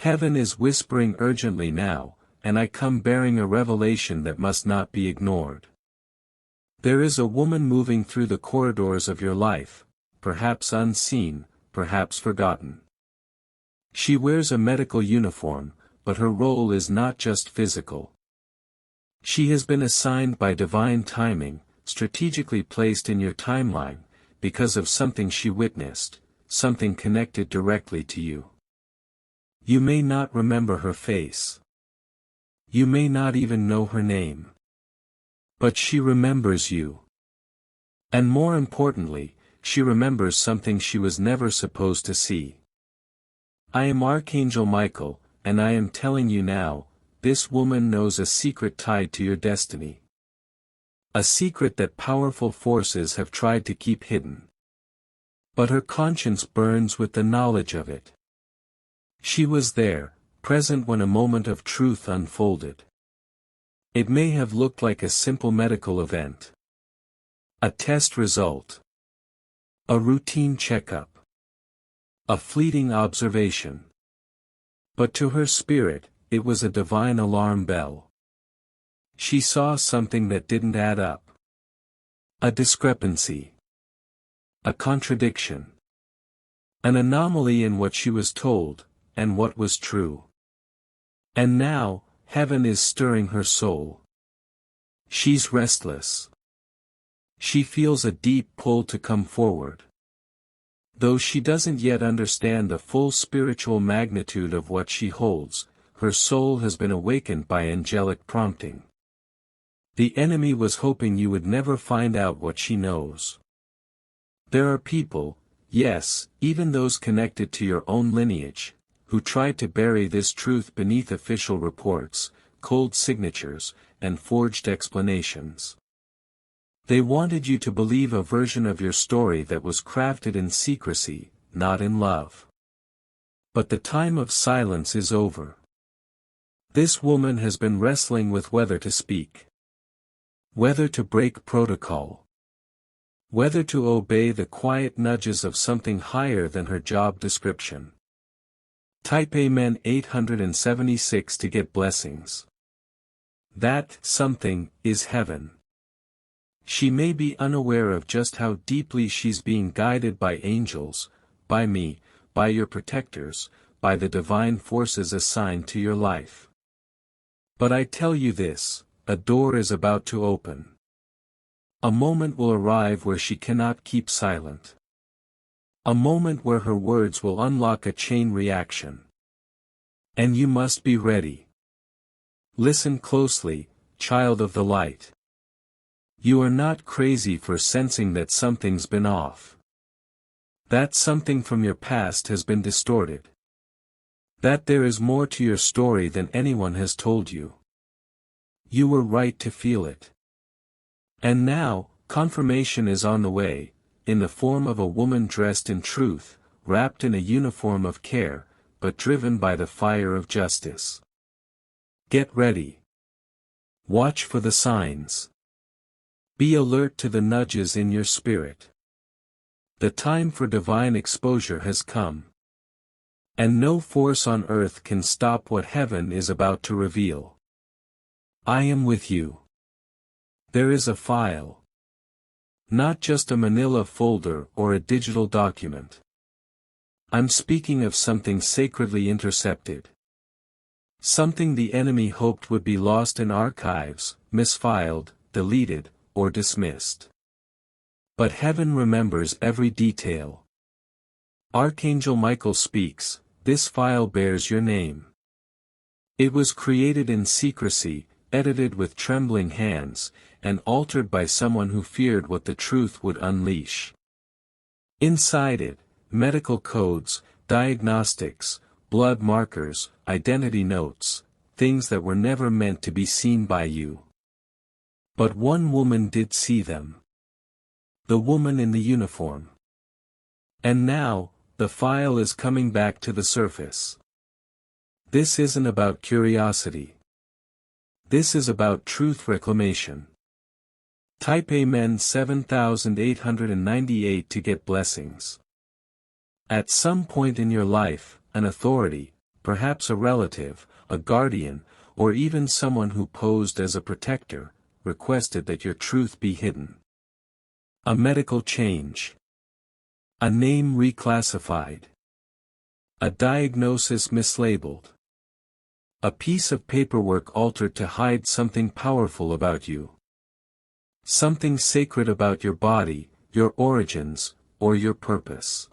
Heaven is whispering urgently now, and I come bearing a revelation that must not be ignored. There is a woman moving through the corridors of your life, perhaps unseen, perhaps forgotten. She wears a medical uniform, but her role is not just physical. She has been assigned by divine timing, strategically placed in your timeline, because of something she witnessed, something connected directly to you. You may not remember her face. You may not even know her name. But she remembers you. And more importantly, she remembers something she was never supposed to see. I am Archangel Michael, and I am telling you now, this woman knows a secret tied to your destiny. A secret that powerful forces have tried to keep hidden. But her conscience burns with the knowledge of it. She was there, present when a moment of truth unfolded. It may have looked like a simple medical event. A test result. A routine checkup. A fleeting observation. But to her spirit, it was a divine alarm bell. She saw something that didn't add up. A discrepancy. A contradiction. An anomaly in what she was told, and what was true. And now, heaven is stirring her soul. She's restless. She feels a deep pull to come forward. Though she doesn't yet understand the full spiritual magnitude of what she holds, her soul has been awakened by angelic prompting. The enemy was hoping you would never find out what she knows. There are people, yes, even those connected to your own lineage, who tried to bury this truth beneath official reports, cold signatures, and forged explanations. They wanted you to believe a version of your story that was crafted in secrecy, not in love. But the time of silence is over. This woman has been wrestling with whether to speak. Whether to break protocol. Whether to obey the quiet nudges of something higher than her job description. Type Amen 876 to get blessings. That something is heaven. She may be unaware of just how deeply she's being guided by angels, by me, by your protectors, by the divine forces assigned to your life. But I tell you this, a door is about to open. A moment will arrive where she cannot keep silent. A moment where her words will unlock a chain reaction. And you must be ready. Listen closely, child of the light. You are not crazy for sensing that something's been off. That something from your past has been distorted. That there is more to your story than anyone has told you. You were right to feel it. And now, confirmation is on the way, in the form of a woman dressed in truth, wrapped in a uniform of care, but driven by the fire of justice. Get ready. Watch for the signs. Be alert to the nudges in your spirit. The time for divine exposure has come. And no force on earth can stop what heaven is about to reveal. I am with you. There is a file. Not just a manila folder or a digital document. I'm speaking of something sacredly intercepted. Something the enemy hoped would be lost in archives, misfiled, deleted, or dismissed. But heaven remembers every detail. Archangel Michael speaks, this file bears your name. It was created in secrecy, edited with trembling hands, and altered by someone who feared what the truth would unleash. Inside it, medical codes, diagnostics, blood markers, identity notes, things that were never meant to be seen by you. But one woman did see them. The woman in the uniform. And now, the file is coming back to the surface. This isn't about curiosity. This is about truth reclamation. Type Amen 7898 to get blessings. At some point in your life, an authority, perhaps a relative, a guardian, or even someone who posed as a protector, requested that your truth be hidden. A medical change. A name reclassified. A diagnosis mislabeled. A piece of paperwork altered to hide something powerful about you. Something sacred about your body, your origins, or your purpose.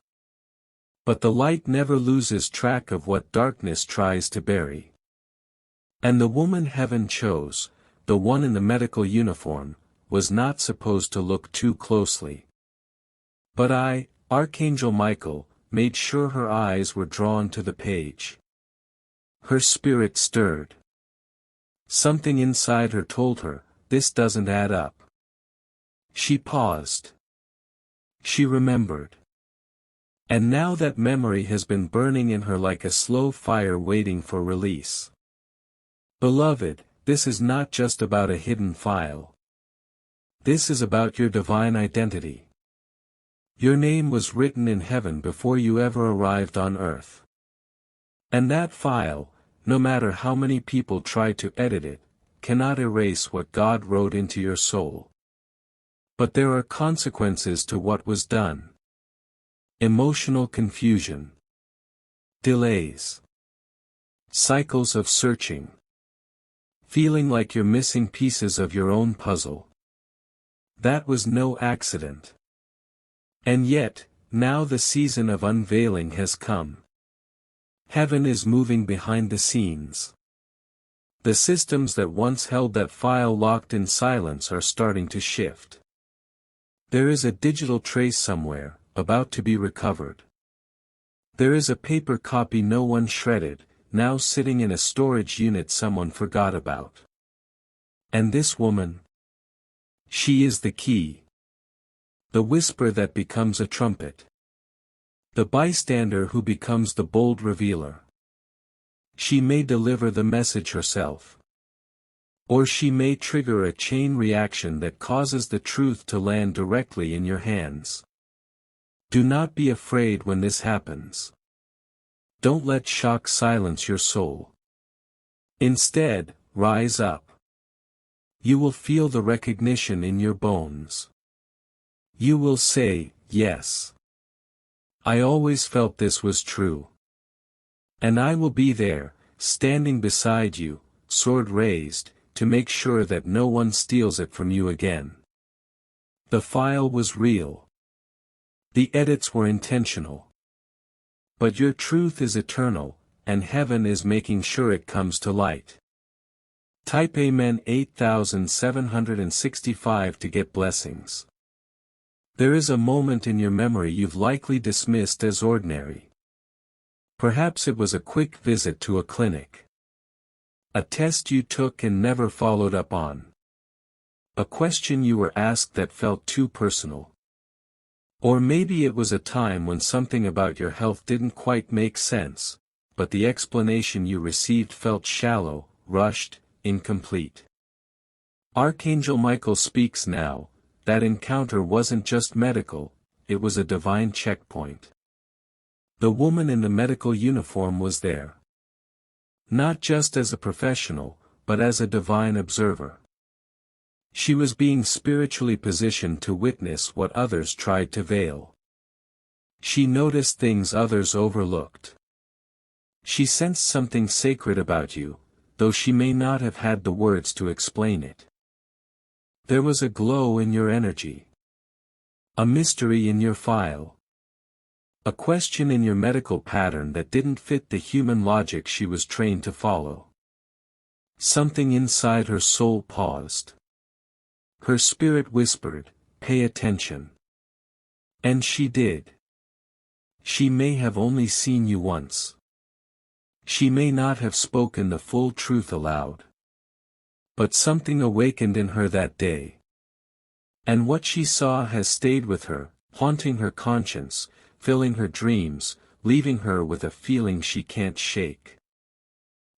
But the light never loses track of what darkness tries to bury. And the woman heaven chose, the one in the medical uniform, was not supposed to look too closely. But I, Archangel Michael, made sure her eyes were drawn to the page. Her spirit stirred. Something inside her told her, this doesn't add up. She paused. She remembered. And now that memory has been burning in her like a slow fire waiting for release. Beloved, this is not just about a hidden file. This is about your divine identity. Your name was written in heaven before you ever arrived on earth. And that file, no matter how many people try to edit it, cannot erase what God wrote into your soul. But there are consequences to what was done. Emotional confusion. Delays. Cycles of searching. Feeling like you're missing pieces of your own puzzle. That was no accident. And yet, now the season of unveiling has come. Heaven is moving behind the scenes. The systems that once held that file locked in silence are starting to shift. There is a digital trace somewhere, about to be recovered. There is a paper copy no one shredded, now sitting in a storage unit someone forgot about. And this woman? She is the key. The whisper that becomes a trumpet. The bystander who becomes the bold revealer. She may deliver the message herself. Or she may trigger a chain reaction that causes the truth to land directly in your hands. Do not be afraid when this happens. Don't let shock silence your soul. Instead, rise up. You will feel the recognition in your bones. You will say, yes. I always felt this was true. And I will be there, standing beside you, sword raised, to make sure that no one steals it from you again. The file was real. The edits were intentional. But your truth is eternal, and heaven is making sure it comes to light. Type Amen 8765 to get blessings. There is a moment in your memory you've likely dismissed as ordinary. Perhaps it was a quick visit to a clinic. A test you took and never followed up on. A question you were asked that felt too personal. Or maybe it was a time when something about your health didn't quite make sense, but the explanation you received felt shallow, rushed, incomplete. Archangel Michael speaks now. That encounter wasn't just medical, it was a divine checkpoint. The woman in the medical uniform was there. Not just as a professional, but as a divine observer. She was being spiritually positioned to witness what others tried to veil. She noticed things others overlooked. She sensed something sacred about you, though she may not have had the words to explain it. There was a glow in your energy. A mystery in your file. A question in your medical pattern that didn't fit the human logic she was trained to follow. Something inside her soul paused. Her spirit whispered, "Pay attention." And she did. She may have only seen you once. She may not have spoken the full truth aloud. But something awakened in her that day. And what she saw has stayed with her, haunting her conscience, filling her dreams, leaving her with a feeling she can't shake.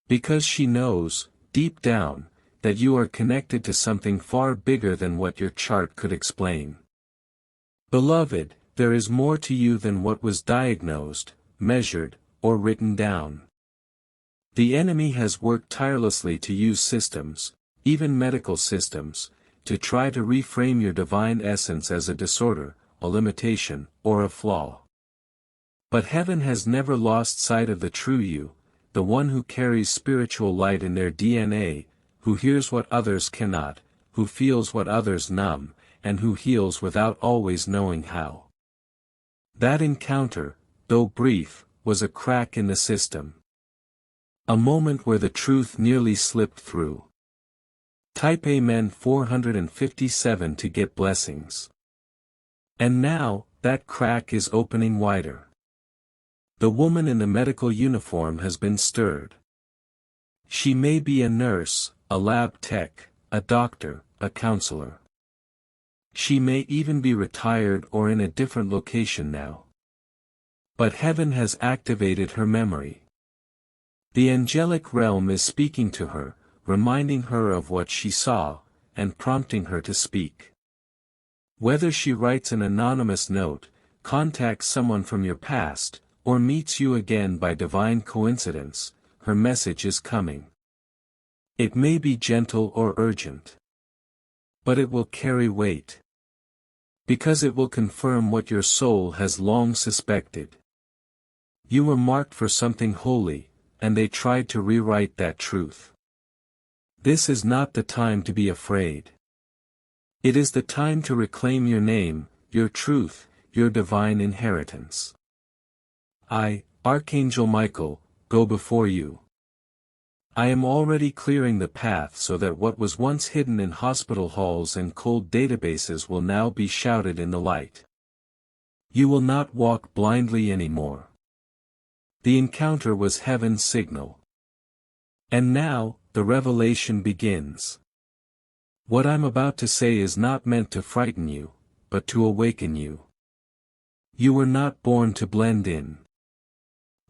Because she knows, deep down, that you are connected to something far bigger than what your chart could explain. Beloved, there is more to you than what was diagnosed, measured, or written down. The enemy has worked tirelessly to use systems, even medical systems, to try to reframe your divine essence as a disorder, a limitation, or a flaw. But heaven has never lost sight of the true you, the one who carries spiritual light in their DNA, who hears what others cannot, who feels what others numb, and who heals without always knowing how. That encounter, though brief, was a crack in the system. A moment where the truth nearly slipped through. Type Amen 457 to get blessings. And now, that crack is opening wider. The woman in the medical uniform has been stirred. She may be a nurse, a lab tech, a doctor, a counselor. She may even be retired or in a different location now. But heaven has activated her memory. The angelic realm is speaking to her, reminding her of what she saw, and prompting her to speak. Whether she writes an anonymous note, contacts someone from your past, or meets you again by divine coincidence, her message is coming. It may be gentle or urgent. But it will carry weight. Because it will confirm what your soul has long suspected. You were marked for something holy, and they tried to rewrite that truth. This is not the time to be afraid. It is the time to reclaim your name, your truth, your divine inheritance. I, Archangel Michael, go before you. I am already clearing the path so that what was once hidden in hospital halls and cold databases will now be shouted in the light. You will not walk blindly anymore. The encounter was heaven's signal. And now, the revelation begins. What I'm about to say is not meant to frighten you, but to awaken you. You were not born to blend in.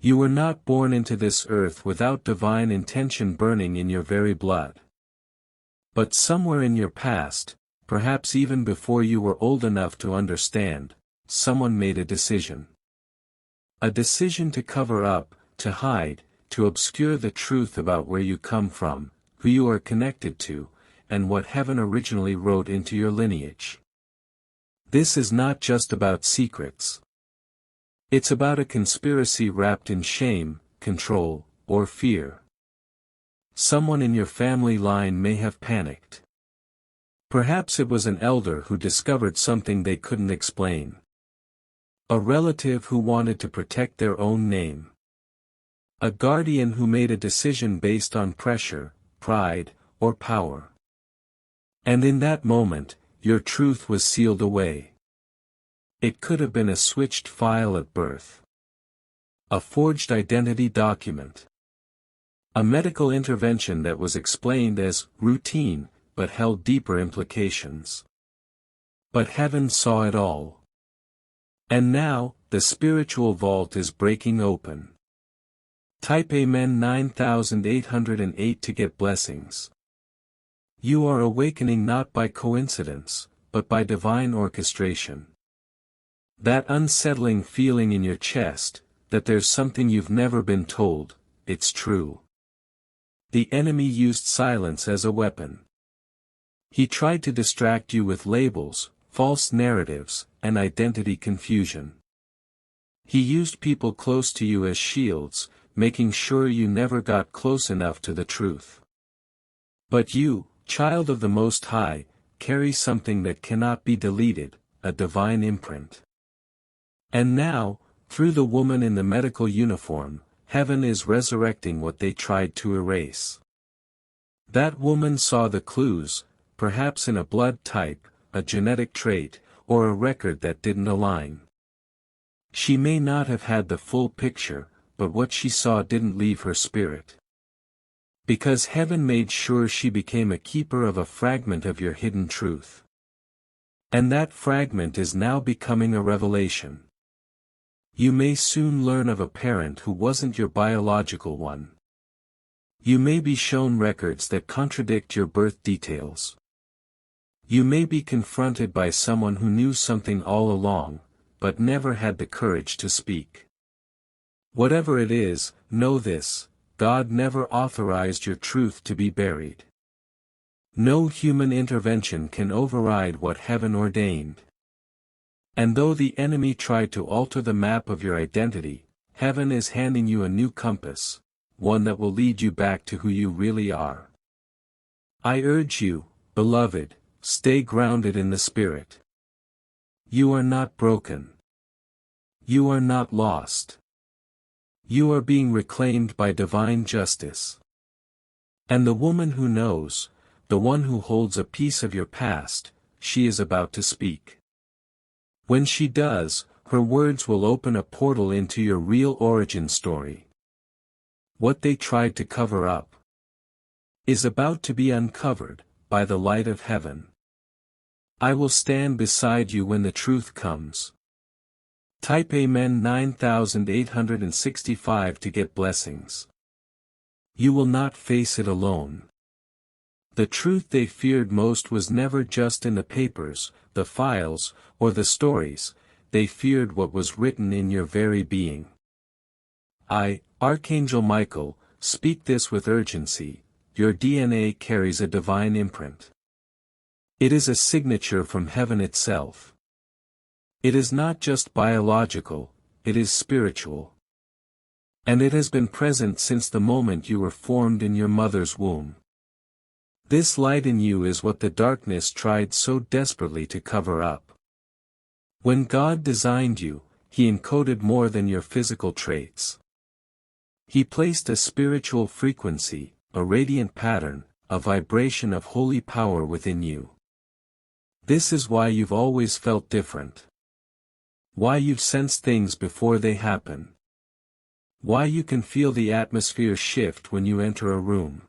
You were not born into this earth without divine intention burning in your very blood. But somewhere in your past, perhaps even before you were old enough to understand, someone made a decision. A decision to cover up, to hide, to obscure the truth about where you come from, who you are connected to, and what heaven originally wrote into your lineage. This is not just about secrets. It's about a conspiracy wrapped in shame, control, or fear. Someone in your family line may have panicked. Perhaps it was an elder who discovered something they couldn't explain. A relative who wanted to protect their own name. A guardian who made a decision based on pressure, pride, or power. And in that moment, your truth was sealed away. It could have been a switched file at birth. A forged identity document. A medical intervention that was explained as routine, but held deeper implications. But heaven saw it all. And now, the spiritual vault is breaking open. Type Amen 9808 to get blessings. You are awakening not by coincidence, but by divine orchestration. That unsettling feeling in your chest, that there's something you've never been told, it's true. The enemy used silence as a weapon. He tried to distract you with labels, false narratives, and identity confusion. He used people close to you as shields, making sure you never got close enough to the truth. But you, child of the Most High, carry something that cannot be deleted, a divine imprint. And now, through the woman in the medical uniform, heaven is resurrecting what they tried to erase. That woman saw the clues, perhaps in a blood type, a genetic trait, or a record that didn't align. She may not have had the full picture, but what she saw didn't leave her spirit. Because heaven made sure she became a keeper of a fragment of your hidden truth. And that fragment is now becoming a revelation. You may soon learn of a parent who wasn't your biological one. You may be shown records that contradict your birth details. You may be confronted by someone who knew something all along, but never had the courage to speak. Whatever it is, know this, God never authorized your truth to be buried. No human intervention can override what heaven ordained. And though the enemy tried to alter the map of your identity, heaven is handing you a new compass, one that will lead you back to who you really are. I urge you, beloved, stay grounded in the Spirit. You are not broken. You are not lost. You are being reclaimed by divine justice. And the woman who knows, the one who holds a piece of your past, she is about to speak. When she does, her words will open a portal into your real origin story. What they tried to cover up is about to be uncovered by the light of heaven. I will stand beside you when the truth comes. Type Amen 9865 to get blessings. You will not face it alone. The truth they feared most was never just in the papers, the files, or the stories. They feared what was written in your very being. I, Archangel Michael, speak this with urgency. Your DNA carries a divine imprint. It is a signature from heaven itself. It is not just biological, it is spiritual. And it has been present since the moment you were formed in your mother's womb. This light in you is what the darkness tried so desperately to cover up. When God designed you, He encoded more than your physical traits. He placed a spiritual frequency, a radiant pattern, a vibration of holy power within you. This is why you've always felt different. Why you've sensed things before they happen. Why you can feel the atmosphere shift when you enter a room.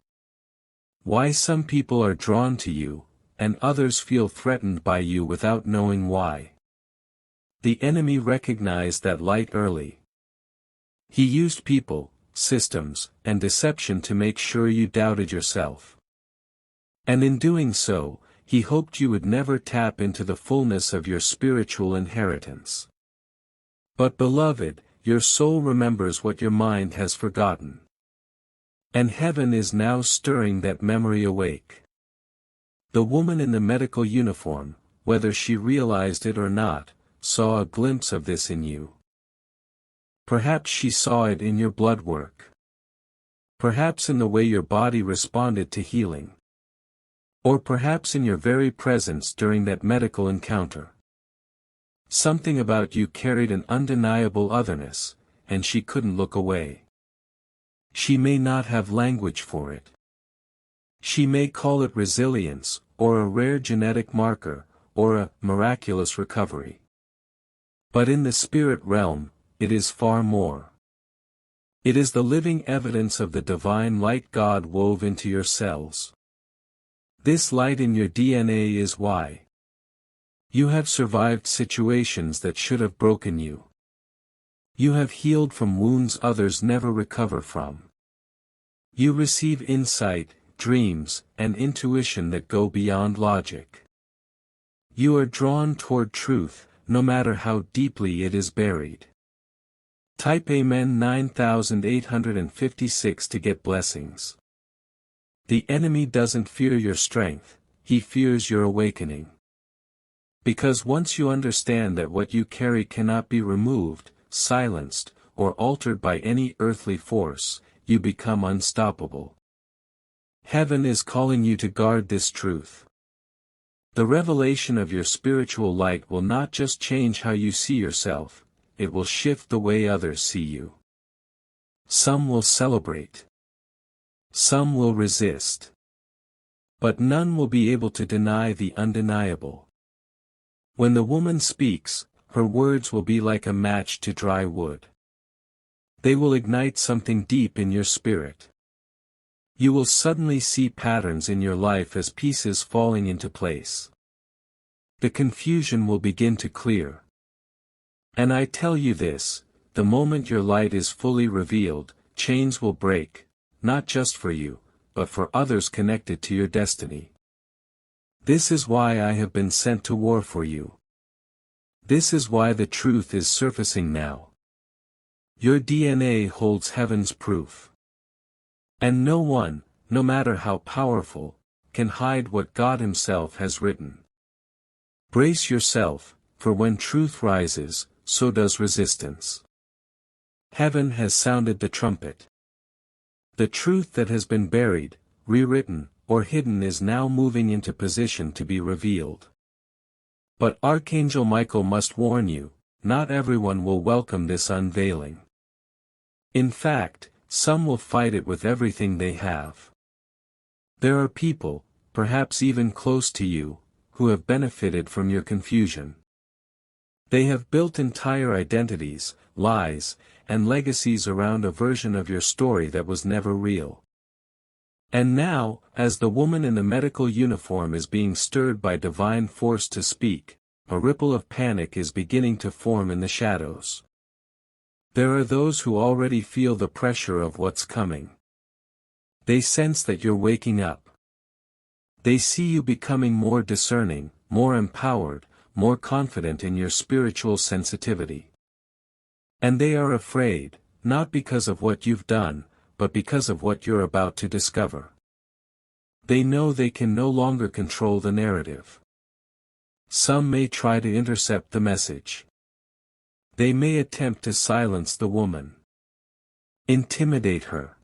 Why some people are drawn to you, and others feel threatened by you without knowing why. The enemy recognized that light early. He used people, systems, and deception to make sure you doubted yourself. And in doing so, he hoped you would never tap into the fullness of your spiritual inheritance. But beloved, your soul remembers what your mind has forgotten. And heaven is now stirring that memory awake. The woman in the medical uniform, whether she realized it or not, saw a glimpse of this in you. Perhaps she saw it in your blood work. Perhaps in the way your body responded to healing. Or perhaps in your very presence during that medical encounter. Something about you carried an undeniable otherness, and she couldn't look away. She may not have language for it. She may call it resilience, or a rare genetic marker, or a miraculous recovery. But in the spirit realm, it is far more. It is the living evidence of the divine light God wove into your cells. This light in your DNA is why you have survived situations that should have broken you. You have healed from wounds others never recover from. You receive insight, dreams, and intuition that go beyond logic. You are drawn toward truth, no matter how deeply it is buried. Type Amen 9856 to get blessings. The enemy doesn't fear your strength, he fears your awakening. Because once you understand that what you carry cannot be removed, silenced, or altered by any earthly force, you become unstoppable. Heaven is calling you to guard this truth. The revelation of your spiritual light will not just change how you see yourself, it will shift the way others see you. Some will celebrate. Some will resist. But none will be able to deny the undeniable. When the woman speaks, her words will be like a match to dry wood. They will ignite something deep in your spirit. You will suddenly see patterns in your life as pieces falling into place. The confusion will begin to clear. And I tell you this, the moment your light is fully revealed, chains will break, not just for you, but for others connected to your destiny. This is why I have been sent to war for you. This is why the truth is surfacing now. Your DNA holds heaven's proof. And no one, no matter how powerful, can hide what God Himself has written. Brace yourself, for when truth rises, so does resistance. Heaven has sounded the trumpet. The truth that has been buried, rewritten, or hidden is now moving into position to be revealed. But Archangel Michael must warn you, not everyone will welcome this unveiling. In fact, some will fight it with everything they have. There are people, perhaps even close to you, who have benefited from your confusion. They have built entire identities, lies, and legacies around a version of your story that was never real. And now, as the woman in the medical uniform is being stirred by divine force to speak, a ripple of panic is beginning to form in the shadows. There are those who already feel the pressure of what's coming. They sense that you're waking up. They see you becoming more discerning, more empowered, more confident in your spiritual sensitivity. And they are afraid, not because of what you've done, but because of what you're about to discover. They know they can no longer control the narrative. Some may try to intercept the message. They may attempt to silence the woman. Intimidate her.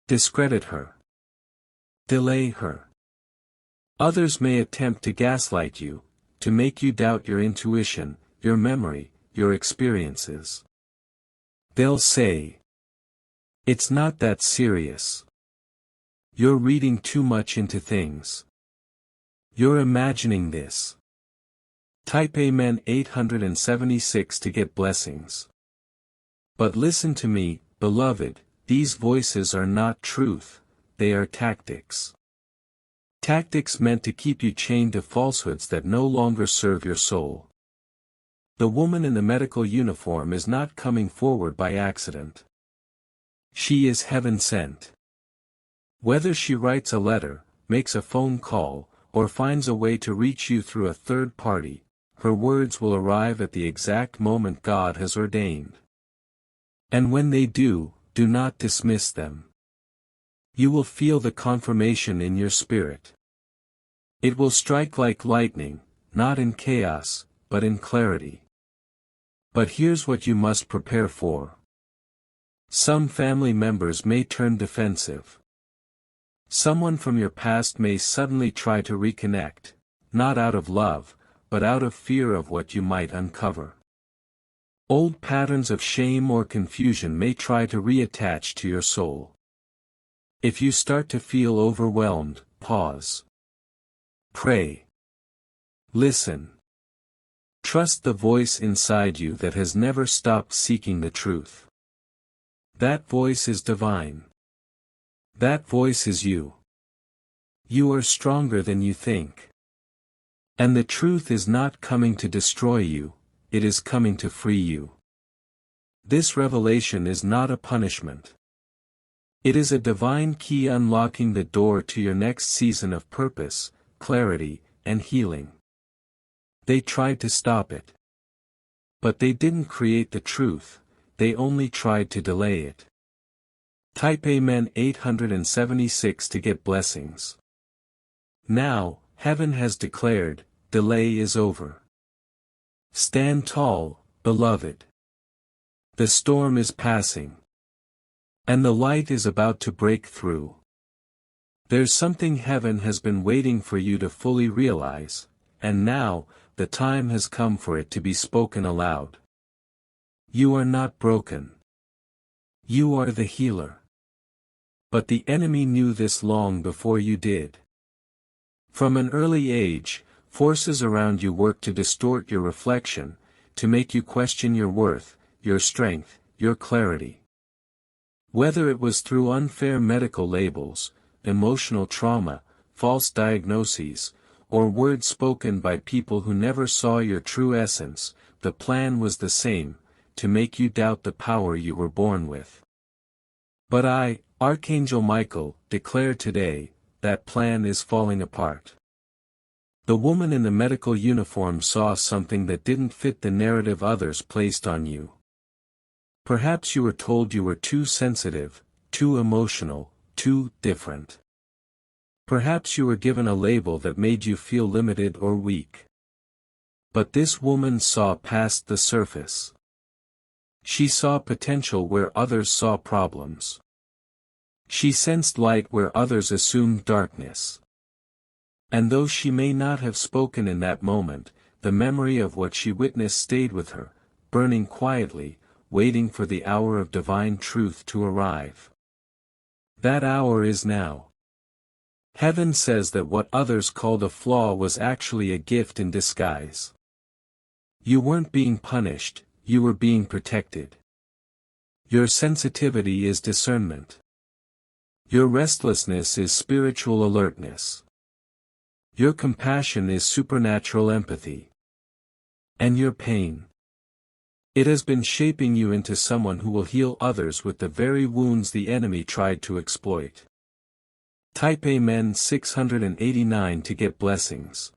Discredit her. Delay her. Others may attempt to gaslight you, to make you doubt your intuition, your memory, your experiences. They'll say, "It's not that serious. You're reading too much into things. You're imagining this." Type Amen 876 to get blessings. But listen to me, beloved, these voices are not truth, they are tactics. Tactics meant to keep you chained to falsehoods that no longer serve your soul. The woman in the medical uniform is not coming forward by accident. She is heaven sent. Whether she writes a letter, makes a phone call, or finds a way to reach you through a third party, her words will arrive at the exact moment God has ordained. And when they do, do not dismiss them. You will feel the confirmation in your spirit. It will strike like lightning, not in chaos, but in clarity. But here's what you must prepare for. Some family members may turn defensive. Someone from your past may suddenly try to reconnect, not out of love, but out of fear of what you might uncover. Old patterns of shame or confusion may try to reattach to your soul. If you start to feel overwhelmed, pause. Pray. Listen. Trust the voice inside you that has never stopped seeking the truth. That voice is divine. That voice is you. You are stronger than you think. And the truth is not coming to destroy you, it is coming to free you. This revelation is not a punishment. It is a divine key unlocking the door to your next season of purpose, clarity, and healing. They tried to stop it. But they didn't create the truth, they only tried to delay it. Type Amen 876 to get blessings. Now, heaven has declared, delay is over. Stand tall, beloved. The storm is passing. And the light is about to break through. There's something heaven has been waiting for you to fully realize, and now, the time has come for it to be spoken aloud. You are not broken. You are the healer. But the enemy knew this long before you did. From an early age, forces around you work to distort your reflection, to make you question your worth, your strength, your clarity. Whether it was through unfair medical labels, emotional trauma, false diagnoses, or words spoken by people who never saw your true essence, the plan was the same, to make you doubt the power you were born with. But I, Archangel Michael, declare today, that plan is falling apart. The woman in the medical uniform saw something that didn't fit the narrative others placed on you. Perhaps you were told you were too sensitive, too emotional, too different. Perhaps you were given a label that made you feel limited or weak. But this woman saw past the surface. She saw potential where others saw problems. She sensed light where others assumed darkness. And though she may not have spoken in that moment, the memory of what she witnessed stayed with her, burning quietly, waiting for the hour of divine truth to arrive. That hour is now. Heaven says that what others called a flaw was actually a gift in disguise. You weren't being punished, you were being protected. Your sensitivity is discernment. Your restlessness is spiritual alertness. Your compassion is supernatural empathy. And your pain. It has been shaping you into someone who will heal others with the very wounds the enemy tried to exploit. Type Amen 689 to get blessings.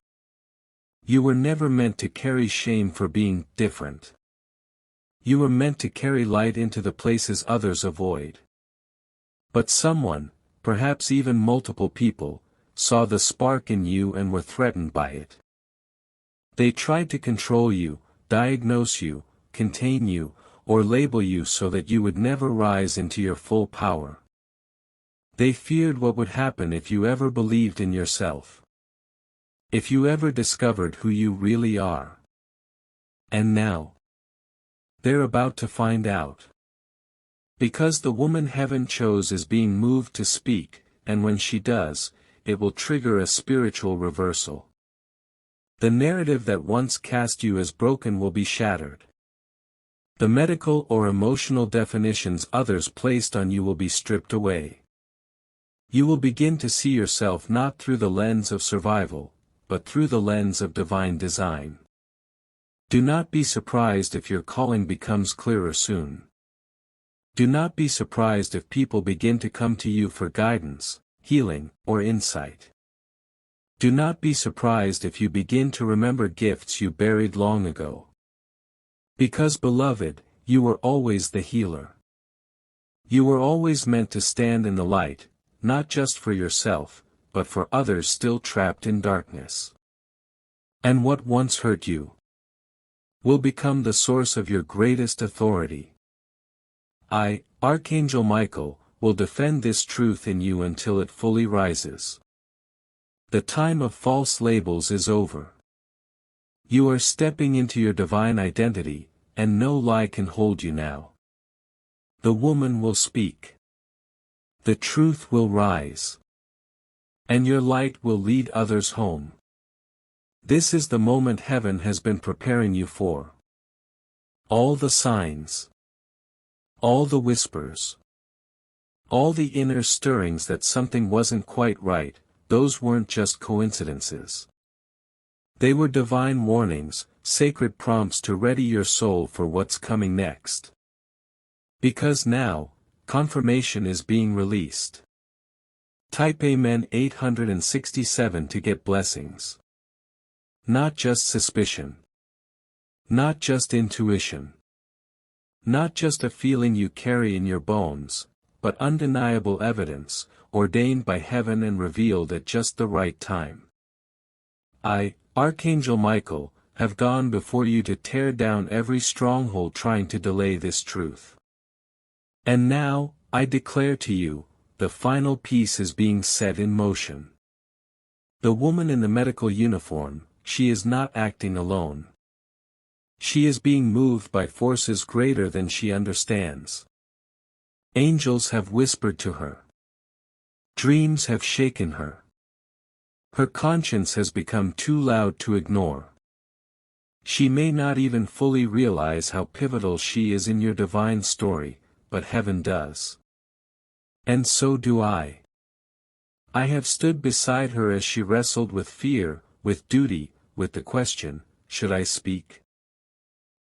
You were never meant to carry shame for being different. You were meant to carry light into the places others avoid. But someone, perhaps even multiple people, saw the spark in you and were threatened by it. They tried to control you, diagnose you, contain you, or label you so that you would never rise into your full power. They feared what would happen if you ever believed in yourself. If you ever discovered who you really are. And now, they're about to find out. Because the woman heaven chose is being moved to speak, and when she does, it will trigger a spiritual reversal. The narrative that once cast you as broken will be shattered. The medical or emotional definitions others placed on you will be stripped away. You will begin to see yourself not through the lens of survival, but through the lens of divine design. Do not be surprised if your calling becomes clearer soon. Do not be surprised if people begin to come to you for guidance, healing, or insight. Do not be surprised if you begin to remember gifts you buried long ago. Because, beloved, you were always the healer. You were always meant to stand in the light, not just for yourself, but for others still trapped in darkness. And what once hurt you will become the source of your greatest authority. I, Archangel Michael, will defend this truth in you until it fully rises. The time of false labels is over. You are stepping into your divine identity, and no lie can hold you now. The woman will speak. The truth will rise. And your light will lead others home. This is the moment heaven has been preparing you for. All the signs. All the whispers. All the inner stirrings that something wasn't quite right, those weren't just coincidences. They were divine warnings, sacred prompts to ready your soul for what's coming next. Because now, confirmation is being released. Type Amen 867 to get blessings. Not just suspicion. Not just intuition. Not just a feeling you carry in your bones, but undeniable evidence, ordained by heaven and revealed at just the right time. I, Archangel Michael, have gone before you to tear down every stronghold trying to delay this truth. And now, I declare to you, the final piece is being set in motion. The woman in the medical uniform, she is not acting alone. She is being moved by forces greater than she understands. Angels have whispered to her. Dreams have shaken her. Her conscience has become too loud to ignore. She may not even fully realize how pivotal she is in your divine story, but heaven does. And so do I. I have stood beside her as she wrestled with fear, with duty, with the question, should I speak?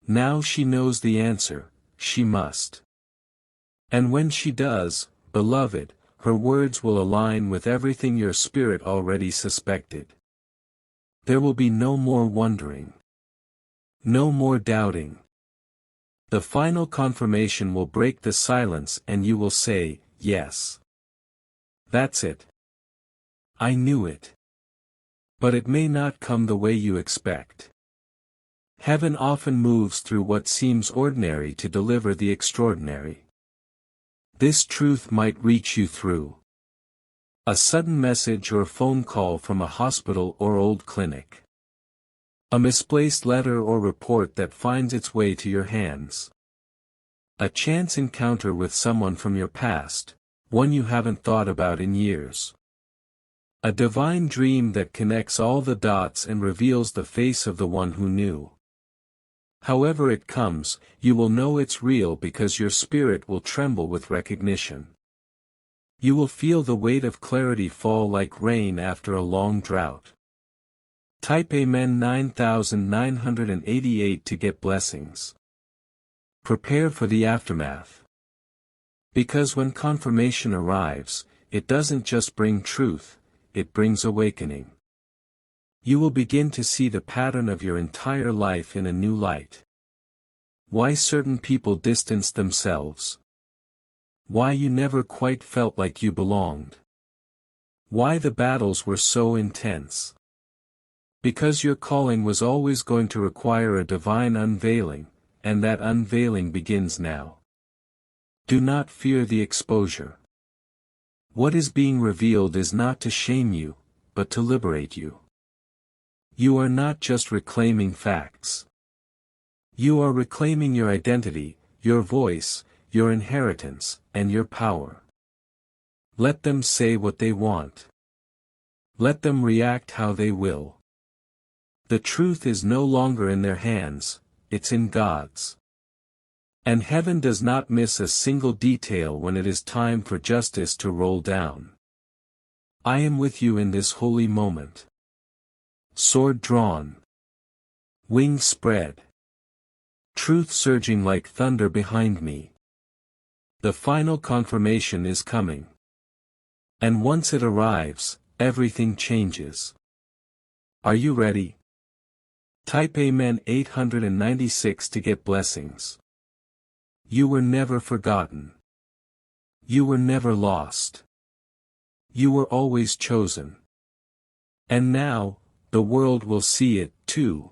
Now she knows the answer, she must. And when she does, beloved, her words will align with everything your spirit already suspected. There will be no more wondering. No more doubting. The final confirmation will break the silence and you will say, yes. That's it. I knew it. But it may not come the way you expect. Heaven often moves through what seems ordinary to deliver the extraordinary. This truth might reach you through a sudden message or phone call from a hospital or old clinic. A misplaced letter or report that finds its way to your hands. A chance encounter with someone from your past, one you haven't thought about in years. A divine dream that connects all the dots and reveals the face of the one who knew. However it comes, you will know it's real because your spirit will tremble with recognition. You will feel the weight of clarity fall like rain after a long drought. Type Amen 9988 to get blessings. Prepare for the aftermath. Because when confirmation arrives, it doesn't just bring truth, it brings awakening. You will begin to see the pattern of your entire life in a new light. Why certain people distanced themselves. Why you never quite felt like you belonged. Why the battles were so intense. Because your calling was always going to require a divine unveiling, and that unveiling begins now. Do not fear the exposure. What is being revealed is not to shame you, but to liberate you. You are not just reclaiming facts. You are reclaiming your identity, your voice, your inheritance, and your power. Let them say what they want. Let them react how they will. The truth is no longer in their hands, it's in God's. And heaven does not miss a single detail when it is time for justice to roll down. I am with you in this holy moment. Sword drawn. Wings spread. Truth surging like thunder behind me. The final confirmation is coming. And once it arrives, everything changes. Are you ready? Type Amen 896 to get blessings. You were never forgotten. You were never lost. You were always chosen. And now, the world will see it, too.